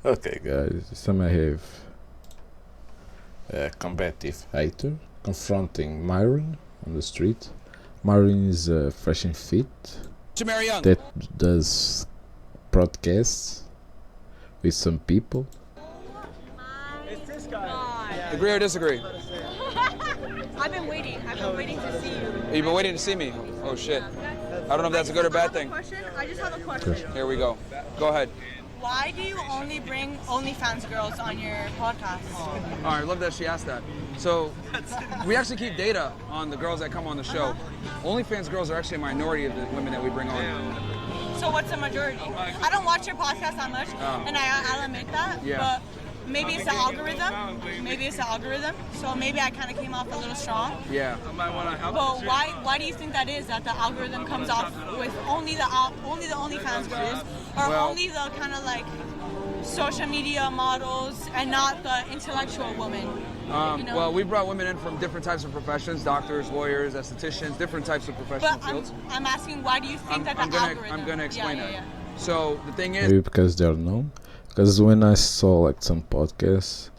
Okay, guys, this time I have a combative hater confronting Myron on the street. Myron is a fashion fit that does broadcasts with some people. Agree or disagree? I've been waiting to see you. You've been waiting to see me? Oh shit. I don't know if that's a good or bad thing. I just have a question. Here we go. Go ahead. Why do you only bring OnlyFans girls on your podcast? All right, I love that she asked that. So we actually keep data on the girls that come on the show. OnlyFans girls are actually a minority of the women that we bring on. So what's the majority? I don't watch your podcast that much, and I'll admit that. Yeah. But maybe it's the algorithm. So maybe I kind of came off a little strong. Yeah. But why do you think that is? That the algorithm comes off with only the OnlyFans girls, or only the kind of like social media models, and not the intellectual women? Well, we brought women in from different types of professions: doctors, lawyers, estheticians, different types of professional fields. I'm asking, why do you think that the algorithm? I'm gonna explain that. So the thing is, Maybe because they're known. Because when I saw like some podcasts,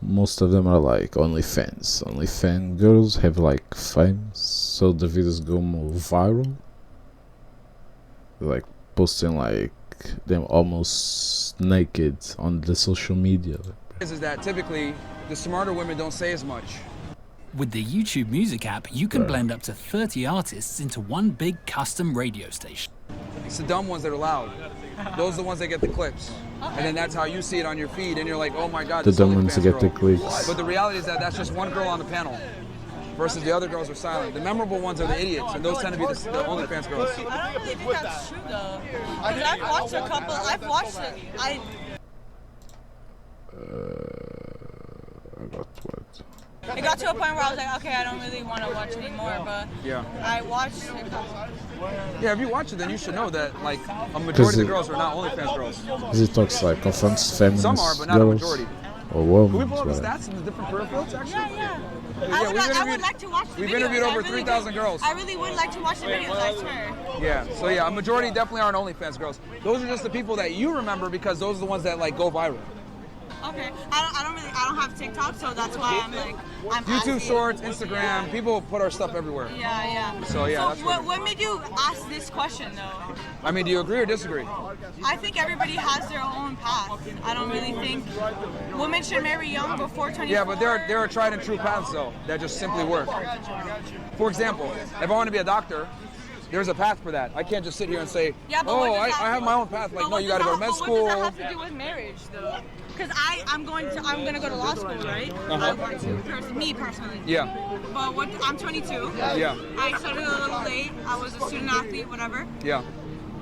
most of them are like OnlyFans. OnlyFans girls have like fame, so the videos go more viral. Like posting like them almost naked on the social media. is that typically the smarter women don't say as much. With the YouTube Music app, you can blend up to 30 artists into one big custom radio station. It's the dumb ones that are loud. Those are the ones that get the clips. And then that's how you see it on your feed, and you're like, oh my god, The this dumb ones OnlyFans get the girl. clicks. But the reality is that that's just one girl on the panel, versus the other girls are silent. The memorable ones are the idiots, and those tend to be the OnlyFans girls. I don't really think that's true though, because I've watched a couple. I've watched it. I got what? It got to a point where I was like, okay, I don't really want to watch anymore, but Yeah. I watched it. Yeah, if you watch it, then you should know that like a majority of the girls are not OnlyFans girls. Because it talks like confronts feminist Some are, but not a girls majority. or Can we women. pull up the stats in the different career fields, actually? Yeah. Yeah, I would like to watch the we've videos. interviewed I over really 3,000 do. girls. I really would like to watch the videos, I swear. Yeah, so yeah, a majority definitely aren't OnlyFans girls. Those are just the people that you remember because those are the ones that like go viral. Okay, I don't have TikTok, so that's why I'm YouTube asking. Shorts, Instagram, people put our stuff everywhere. Yeah. So yeah, that's what made you ask this question though? I mean, do you agree or disagree? I think everybody has their own path. I don't really think women should marry young before 24. Yeah, but there are tried and true paths though that just simply work. For example, if I want to be a doctor, there's a path for that. I can't just sit here and say, I have my own path. Like, no, you got to go to med school. What does that have to do with marriage, though? Because I'm going to go to law school, right? I'm going to, me personally. Yeah. But I'm 22. Yeah. I started a little late. I was a student athlete, whatever. Yeah.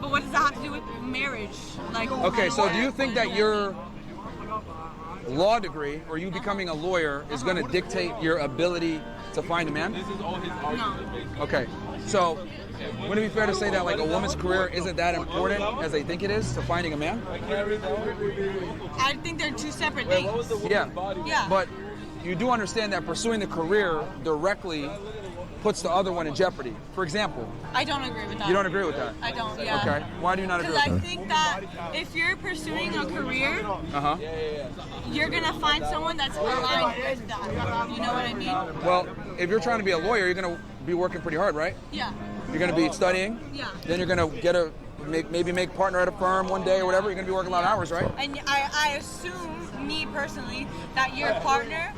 But what does that have to do with marriage? Like. Okay, so do you think that your law degree or you becoming a lawyer is going to dictate your ability to find a man? No. Okay, so wouldn't it be fair to say that like a woman's career isn't that important as they think it is to finding a man? I think they're two separate things. Yeah. Yeah. But you do understand that pursuing the career directly puts the other one in jeopardy. For example. I don't agree with that. You don't agree with that? I don't, yeah. Okay. Why do you not agree Because with I think that if you're pursuing a career, that? you're going to find someone that's aligned with that. You know what I mean? Well, if you're trying to be a lawyer, you're going to be working pretty hard, right? Yeah. You're going to be studying. Yeah. Then you're going to maybe make partner at a firm one day or whatever. You're going to be working a lot of hours, right? And I assume, me personally, that your partner,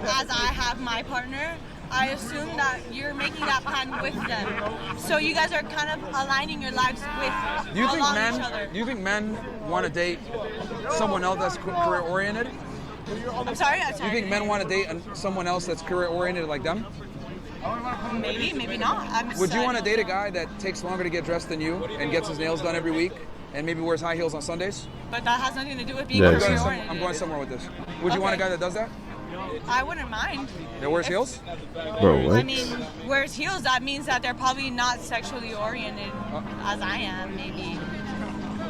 as I have my partner, I assume that you're making that plan with them. So you guys are kind of aligning your lives with each other. Do you think men want to date someone else that's career oriented? I'm sorry? Do you think men want to date someone else that's career oriented like them? Maybe not. Would you want to date a guy that takes longer to get dressed than you and gets his nails done every week and maybe wears high heels on Sundays? But that has nothing to do with being Yeah, career oriented. I'm going somewhere with this. Would you want a guy that does that? I wouldn't mind. That wears heels? Bro, what? I mean, wears heels, that means that they're probably not sexually oriented as I am, maybe.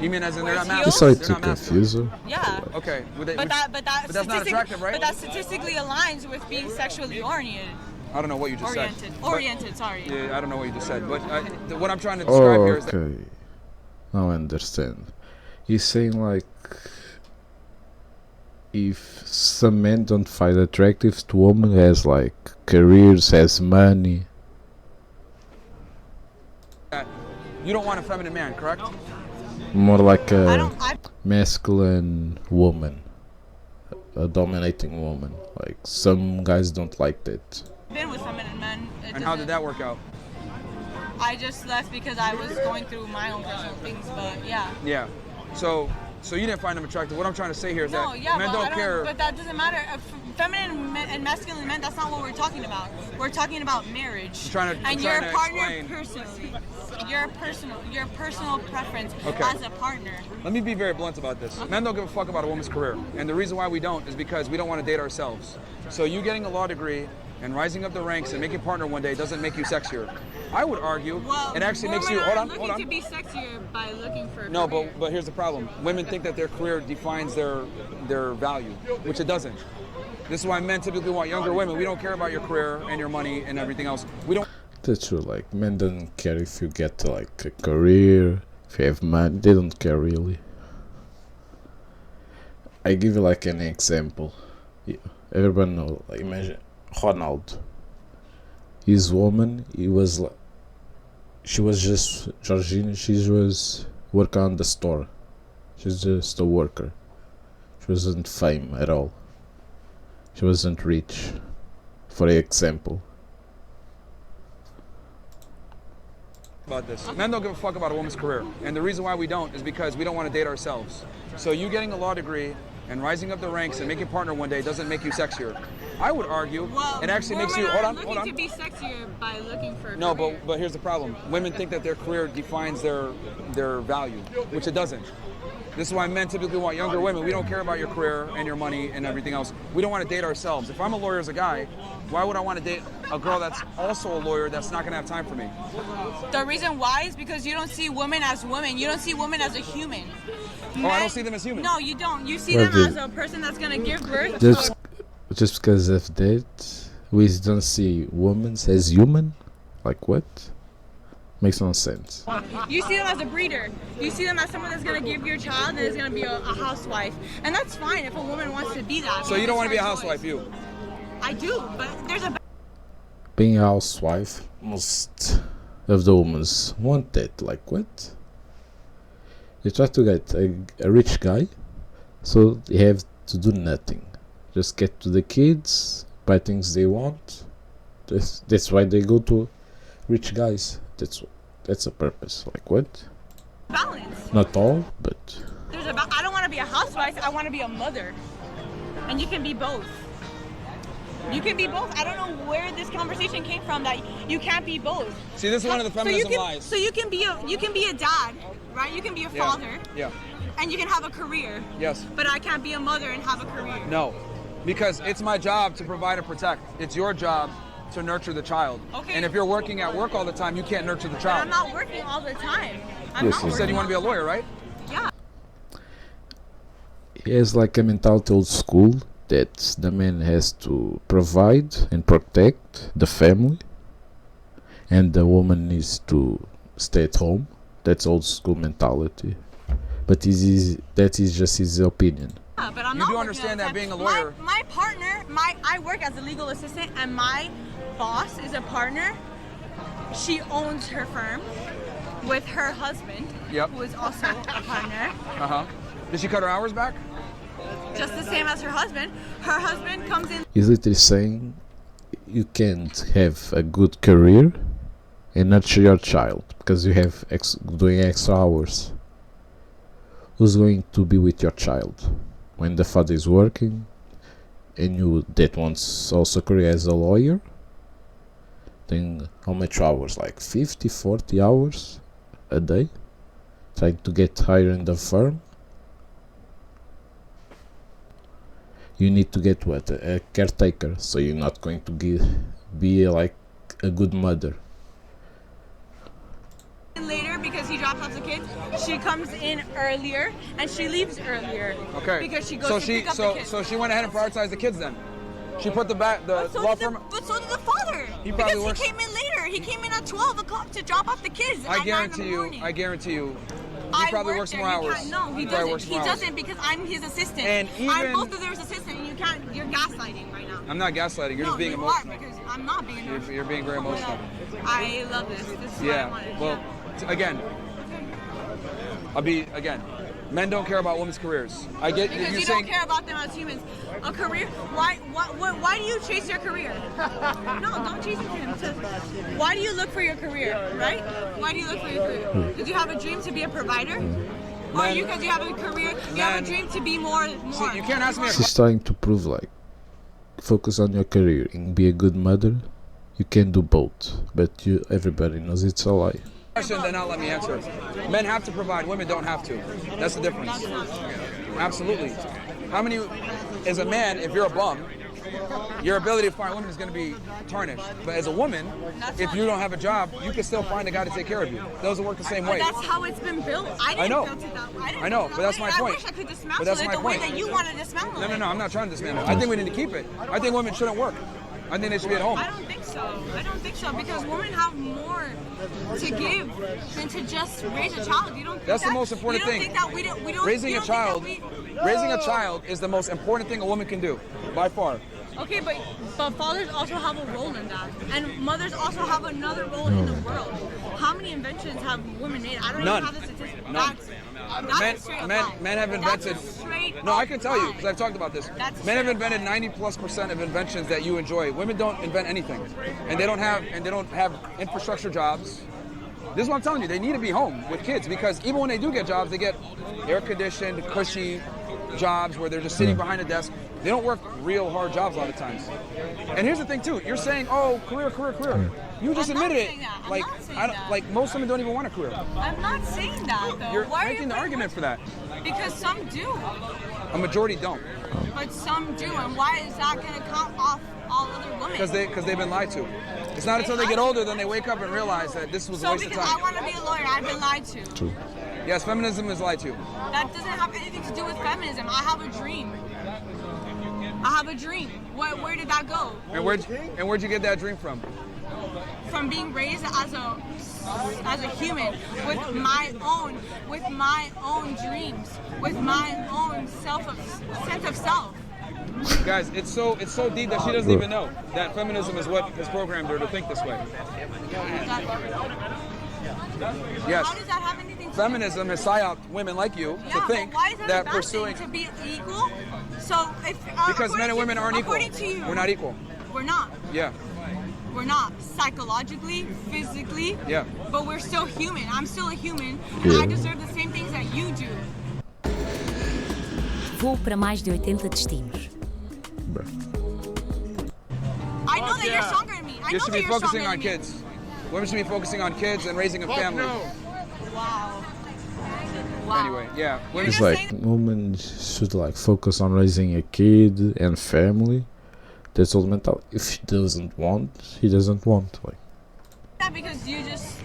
You mean as in they're not Wears masculine? You sorry heels? to confuse her. Yeah. Okay. But that's not attractive, right? But that statistically aligns with being sexually oriented. I don't know what you just said. Oriented, sorry. Yeah, I don't know what you just said. But what I'm trying to describe here is that... Okay. Now I understand. He's saying like if some men don't find attractive to women has like careers, has money. You don't want a feminine man, correct? More like a masculine woman, a dominating woman. Like some guys don't like that. Been with feminine men. And how did that work out? I just left because I was going through my own personal things, but yeah. Yeah. So you didn't find them attractive. What I'm trying to say here is No, that yeah, men don't care. But that doesn't matter. Feminine men and masculine men, that's not what we're talking about. We're talking about marriage. And your partner personally. Your personal preference as a partner. Let me be very blunt about this. Men don't give a fuck about a woman's career. And the reason why we don't is because we don't want to date ourselves. So you getting a law degree and rising up the ranks and making partner one day doesn't make you sexier. I would argue it actually makes you. Hold on. To be sexier by looking for. No, but here's the problem. Women think that their career defines their value, which it doesn't. This is why men typically want younger women. We don't care about your career and your money and everything else. We don't. That's true. Like men don't care if you get like a career, if you have money. They don't care really. I give you like an example. Yeah. Everyone know. Like imagine Ronaldo. His woman. She was just Georgina. She was working on the store. She's just a worker. She wasn't fame at all. She wasn't rich. For example. About this. Men don't give a fuck about a woman's career. And the reason why we don't is because we don't want to date ourselves. So you getting a law degree and rising up the ranks and making partner one day doesn't make you sexier. I would argue it actually makes you. Hold on. To be sexier by looking for. No, but here's the problem. Women think that their career defines their value, which it doesn't. This is why men typically want younger women. We don't care about your career and your money and everything else. We don't want to date ourselves. If I'm a lawyer as a guy, why would I want to date a girl that's also a lawyer that's not going to have time for me? The reason why is because you don't see women as women. You don't see women as a human. I don't see them as human. No, you don't. You see them as a person that's going to give birth. Just because of that, we don't see women as human? Like what? Makes no sense. You see them as a breeder. You see them as someone that's going to give your child and is going to be a housewife. And that's fine if a woman wants to be that. So you don't want to be a housewife, you? I do, but there's a... Being a housewife, most of the women want that. Like what? You try to get a rich guy, so they have to do nothing. Just get to the kids, buy things they want. That's why they go to rich guys. That's a purpose. Like what? Balance. Not all, but I don't want to be a housewife. I want to be a mother, and you can be both. You can be both. I don't know where this conversation came from that you can't be both. See, this is one of the feminism lies. So you can be a dad, right? You can be a father. Yeah. And you can have a career. Yes. But I can't be a mother and have a career. No, because it's my job to provide and protect. It's your job to nurture the child. Okay. And if you're working at work all the time, you can't nurture the child. But I'm not working all the time. You said you want to be a lawyer, right? Yeah. he has like a mentality old school that the man has to provide and protect the family and the woman needs to stay at home. That's old school mentality. But that is just his opinion. Yeah, but I'm you not do understand that being a lawyer. My partner, I work as a legal assistant, and my boss is a partner. She owns her firm with her husband, who is also a partner. Did she cut her hours back? Just the same as her husband. Her husband comes in. He's literally saying you can't have a good career and nurture your child because you have doing extra hours. Who's going to be with your child when the father is working and you that wants also career as a lawyer? Then how much hours? Like 50, 40 hours a day trying to get higher in the firm? You need to get what? A caretaker, so you're not going to be like a good mother. Later because he drops off the kids. She comes in earlier and she leaves earlier. Okay. Because she goes to pick up the kids. So she went ahead and prioritized the kids then. She put the law firm. But so did the father. He probably because he came in later. He came in at 12 o'clock to drop off the kids. I guarantee you, probably works more hours. No, he doesn't. He doesn't because I'm his assistant. And I'm both of their assistant, and you're gaslighting right now. I'm not gaslighting. You're just being emotional. Because I'm not being emotional. You're being very emotional. I love this. This is what I wanted. Well, again, men don't care about women's careers. I get because you you saying don't care about them as humans. A career? Why do you chase your career? No, don't chase it. Why do you look for your career, right? Why do you look for your career? Did you have a dream to be a provider? Or because you have a career, you have a dream to be more? See, you can't ask me. She's trying to prove like, focus on your career and be a good mother. You can do both, but everybody knows it's a lie. Question, then not let me answer. Men have to provide, women don't have to. That's the difference. That's not true. Absolutely. How many, as a man, if you're a bum, your ability to find women is going to be tarnished. But as a woman, if you don't have a job, you can still find a guy to take care of you. It doesn't work the same way. But that's how it's been built. I didn't build it that way. I know, but that's my point. I wish I could dismantle it the way that you want to dismantle it. No, I'm not trying to dismantle it. I think we need to keep it. I think women shouldn't work. I think they should be at home. I don't think so because women have more to give than to just raise a child. You don't think that's the most important thing. Think that we don't raising a child is the most important thing a woman can do, by far. Okay, but fathers also have a role in that, and mothers also have another role in the world. How many inventions have women made? I don't even have the statistics. None. Men have invented. No, I can tell you because I've talked about this. Men have invented 90+% of inventions that you enjoy. Women don't invent anything, and they don't have infrastructure jobs. This is what I'm telling you. They need to be home with kids because even when they do get jobs, they get air-conditioned, cushy jobs where they're just sitting behind a desk. They don't work real hard jobs a lot of times. And here's the thing too. You're saying, oh, career. You just admitted it. Like most women don't even want a career. I'm not saying that though. You're making the argument for that. Because some do. A majority don't. But some do, and why is that going to count off all other women? Because they've been lied to. It's not until they get older then they wake up and realize that this was a waste of time. So because I want to be a lawyer, I've been lied to. True. Yes, feminism is lied to. That doesn't have anything to do with feminism. I have a dream. Where did that go? And where'd you get that dream from? From being raised as a human with my own dreams, with my own sense of self. Guys, it's so deep that she doesn't even know that feminism is what has programmed her to think this way. Yes. How does that have anything to do? Feminism has psyoped women like you to think why is that a pursuing to be equal. So because men and women aren't equal. According to you, we're not equal. We're not. Yeah. We're not psychologically, physically. Yeah. But we're still human. I'm still a human, and I deserve the same things that you do. Voo para mais de 80 destinos. I know that you're stronger than me. You should be focusing on kids. Women should be focusing on kids and raising a family. Wow. Anyway, yeah. It's like women should like focus on raising a kid and family. That's all mental. If he doesn't want. Like. Yeah, because you just.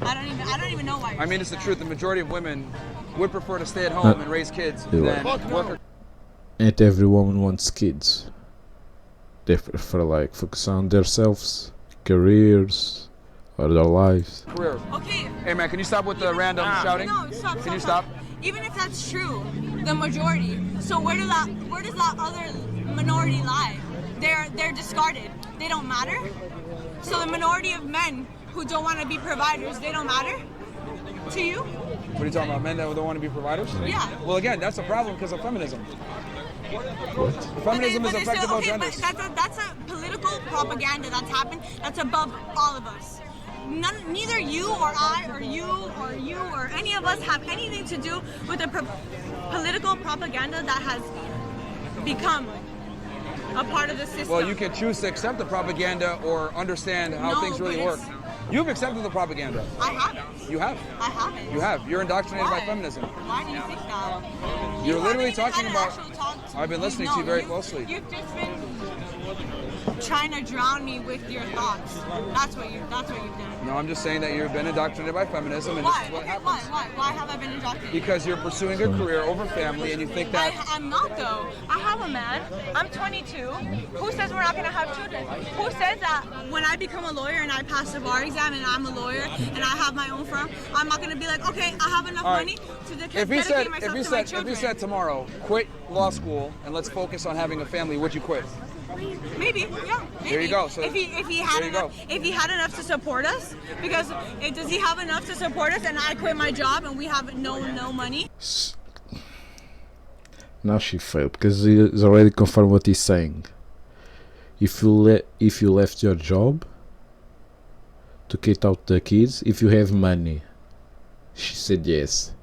I don't even know why. I mean, it's the truth. The majority of women would prefer to stay at home and raise kids than work. Not every woman wants kids. They prefer like focus on themselves, careers, or their lives. Career. Okay. Hey man, can you stop with the random shouting? No, stop. Can you stop? Even if that's true, the majority. So where does that other minority lie? They're discarded. They don't matter. So the minority of men who don't want to be providers, they don't matter to you? What are you talking about? Men that don't want to be providers? Yeah. Well, again, that's a problem because of feminism. Feminism is effective on genders. That's a political propaganda that's happened. That's above all of us. Neither you or I or you or any of us have anything to do with the political propaganda that has become a part of the system. Well, you can choose to accept the propaganda or understand how things really work. You've accepted the propaganda. I haven't. You have. I haven't. You have. You're indoctrinated Why? by feminism. Why do you think that? You're literally haven't even talking had an about. actual talk to I've been me. listening to you very closely. You've just been trying to drown me with your thoughts. That's what you've done. No, I'm just saying that you've been indoctrinated by feminism, and Why? this is what Okay, happens. why have I been indoctrinated? Because you're pursuing a career over family, and you think that. I'm not though. I have a man. I'm 22. Who says we're not gonna have children? Who says that when I become a lawyer and I pass the bar exam and I'm a lawyer and I have my own firm, I'm not gonna be like, okay, I have enough money to dedicate myself to my children. If you said tomorrow, quit law school and let's focus on having a family, would you quit? Maybe, yeah. Maybe. There you go. So if he had enough to support us, because does he have enough to support us? And I quit my job and we have no money. Now she failed because he's already confirmed what he's saying. If you left your job to get out the kids, if you have money, she said yes.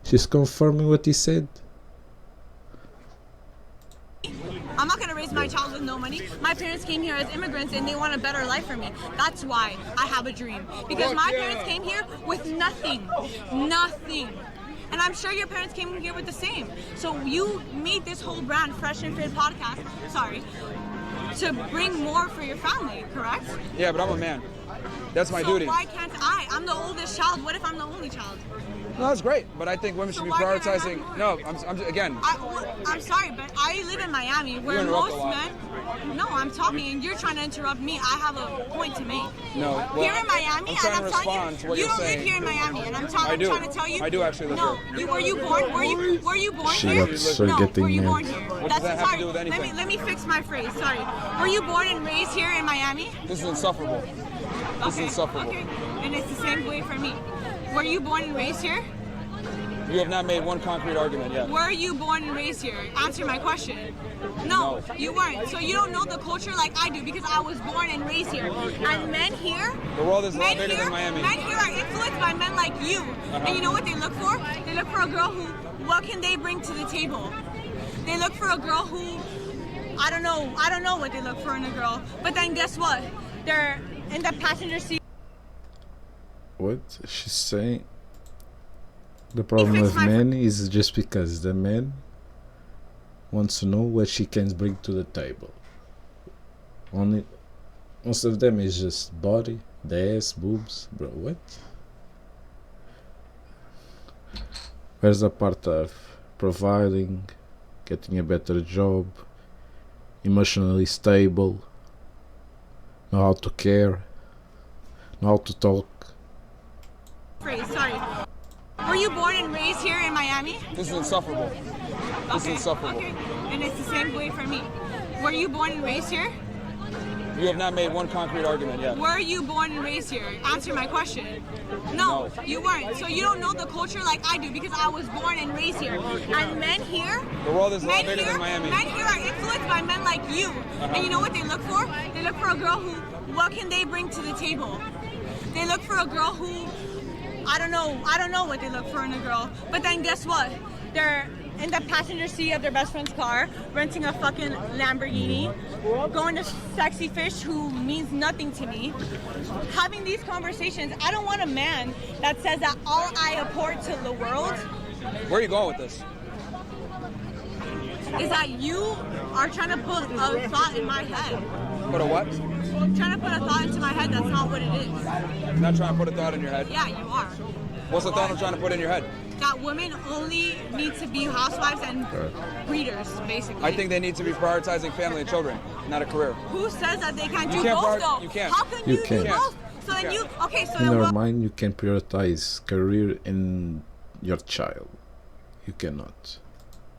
She's confirming what he said. I'm not gonna raise my child with no money. My parents came here as immigrants and they want a better life for me. That's why I have a dream. Because my parents came here with nothing. Nothing. And I'm sure your parents came here with the same. So you made this whole brand, Fresh and Fit Podcast, to bring more for your family, correct? Yeah, but I'm a man. That's my duty. So why can't I? I'm the oldest child. What if I'm the only child? No, that's great, but I think women should be prioritizing. No, I'm sorry, but I live in Miami, where most men. No, I'm talking, and you're trying to interrupt me. I have a point to make. No, well, here in Miami, I'm trying to respond to what you you're don't saying. live here in Miami, and I'm trying to tell you. I do actually live here. Were you born? Were you born She here? looks No, getting were you mad. born here? What does that have to do with anything? Let me fix my phrase. Sorry. Were you born and raised here in Miami? This is insufferable. This is insufferable. Okay, and it's the same way for me. Were you born and raised here? You have not made one concrete argument yet. Were you born and raised here? Answer my question. No, you weren't. So you don't know the culture like I do because I was born and raised here. And men here, the world is a lot bigger than Miami. Men here are influenced by men like you. And you know what they look for? They look for a girl who, what can they bring to the table? They look for a girl who, I don't know what they look for in a girl. But then guess what? They're in the passenger seat. What she's saying? The problem with men is just because the man wants to know what she can bring to the table. Only most of them is just body, the ass, boobs, bro. What? Where's the part of providing, getting a better job, emotionally stable, know how to care, know how to talk? Sorry. Were you born and raised here in Miami? This is insufferable. This is insufferable. Okay, and it's the same way for me. Were you born and raised here? You have not made one concrete argument yet. Were you born and raised here? Answer my question. No, you weren't. So you don't know the culture like I do because I was born and raised here. And men here, the world is a lot bigger than Miami. Men here are influenced by men like you. And you know what they look for? They look for a girl who, what can they bring to the table? They look for a girl who, I don't know what they look for in a girl. But then guess what? They're in the passenger seat of their best friend's car, renting a fucking Lamborghini, going to Sexy Fish, who means nothing to me, having these conversations. I don't want a man that says that all I apport to the world. Where are you going with this? Is that you are trying to put a thought in my head. Put a what? Trying to put a thought into my head that's not what it is. You're not trying to put a thought in your head? Yeah, you are. What's the thought I'm trying to put in your head? That women only need to be housewives and breeders, basically. I think they need to be prioritizing family and children, not a career. Who says that they can't do both, though? You can't. How can you do both? So then you, okay, so in then your mind, you can prioritize career and your child. You cannot.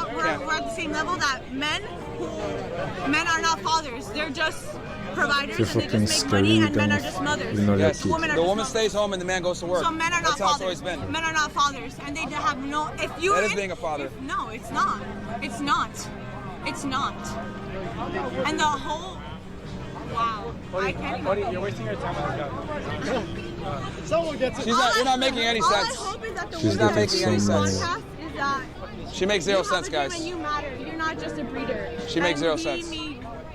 We're at the same level that men are not fathers. They're just providers and they just make money, and men are just mothers. Yes. The woman stays home and the man goes to work. So men are not That's how fathers. it's always been. Men are not fathers, and they have no. If you that is being a father. No, it's not. It's not. It's not. And the whole. Wow. I can't even. You're wasting your time on the Someone gets it. You're not making any sense. All I hope is that the She's not making any sense. Podcast is that she makes zero sense, guys. And you matter. You're not just a breeder. She makes zero sense.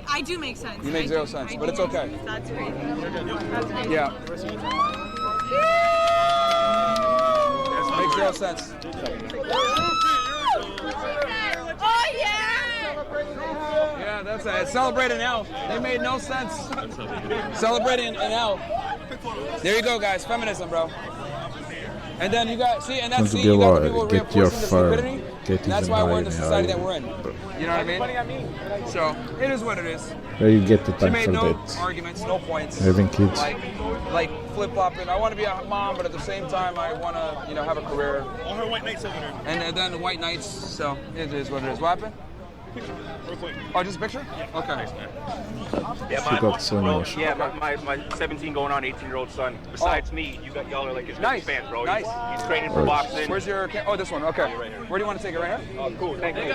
I do make sense. You make zero sense, but it's okay. That's crazy. That's crazy. Yeah. Makes zero sense. Oh yeah! Yeah, that's That's it. Celebrate an L. They made no sense. Celebrating an L. There you go, guys. Feminism, bro. And then you got, see, and that's, see, you got the people get your reinforcing the fur, stupidity. get And that's even why we're higher in the now, society that we're in. You know what I mean? So, it is what it is. Where you get the She time made for no that? arguments, no points. Having kids. Like flip-flopping. I want to be a mom, but at the same time, I want to, you know, have a career. All her white knights over there. And then the white knights, so it is what it is. What happened? Real quick. Oh, just a picture? Okay. Yeah, She got so emotional. Yeah, my 17 going on 18-year-old son. Besides me, y'all are like his biggest fans, bro. Nice. He's training for boxing. Where's your? Oh, this one. Okay. Where do you want to take it? Right here. Oh, cool. Thank you.